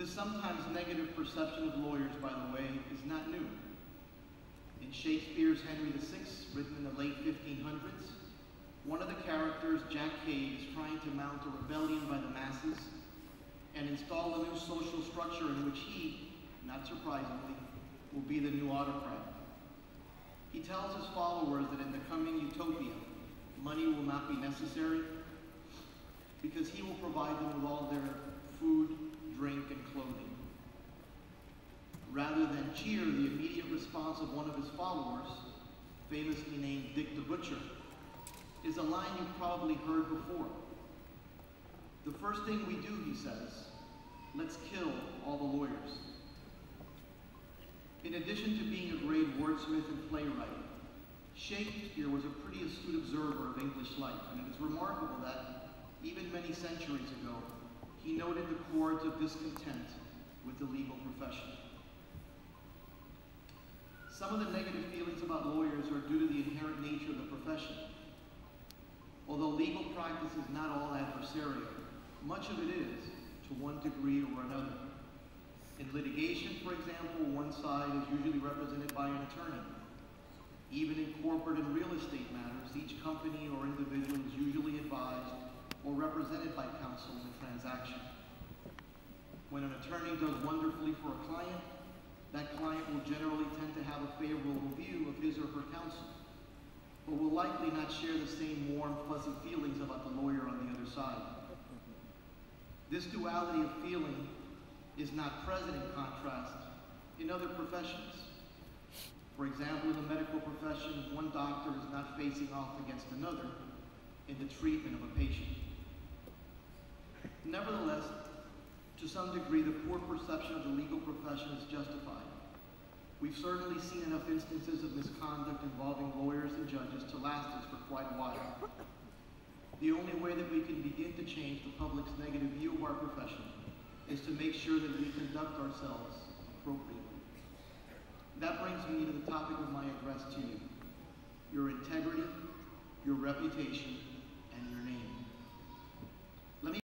This sometimes negative perception of lawyers, by the way, is not new. In Shakespeare's Henry VI, written in the late 1500s, one of the characters, Jack Cade, is trying to mount a rebellion by the masses and install a new social structure in which he, not surprisingly, will be the new autocrat. He tells his followers that in the coming utopia, money will not be necessary because he will provide them with all their food, drink, and clothing. Rather than cheer, the immediate response of one of his followers, famously named Dick the Butcher, is a line you've probably heard before. The first thing we do, he says, let's kill all the lawyers. In addition to being a great wordsmith and playwright, Shakespeare was a pretty astute observer of English life, and it is remarkable that, even many centuries ago, he noted the chords of discontent with the legal profession. Some of the negative feelings about lawyers are due to the inherent nature of the profession. Although legal practice is not all adversarial, much of it is, to one degree or another. In litigation, for example, one side is usually represented by an attorney. Even in corporate and real estate matters, each company or individual is usually advised or represented by counsel in the transaction. When an attorney does wonderfully for a client, that client will generally tend to have a favorable view of his or her counsel, but will likely not share the same warm, fuzzy feelings about the lawyer on the other side. This duality of feeling is not present in contrast in other professions. For example, in the medical profession, one doctor is not facing off against another in the treatment of a patient. Nevertheless, to some degree, the poor perception of the legal profession is justified. We've certainly seen enough instances of misconduct involving lawyers and judges to last us for quite a while. The only way that we can begin to change the public's negative view of our profession is to make sure that we conduct ourselves appropriately. That brings me to the topic of my address to you: your integrity, your reputation, and your name.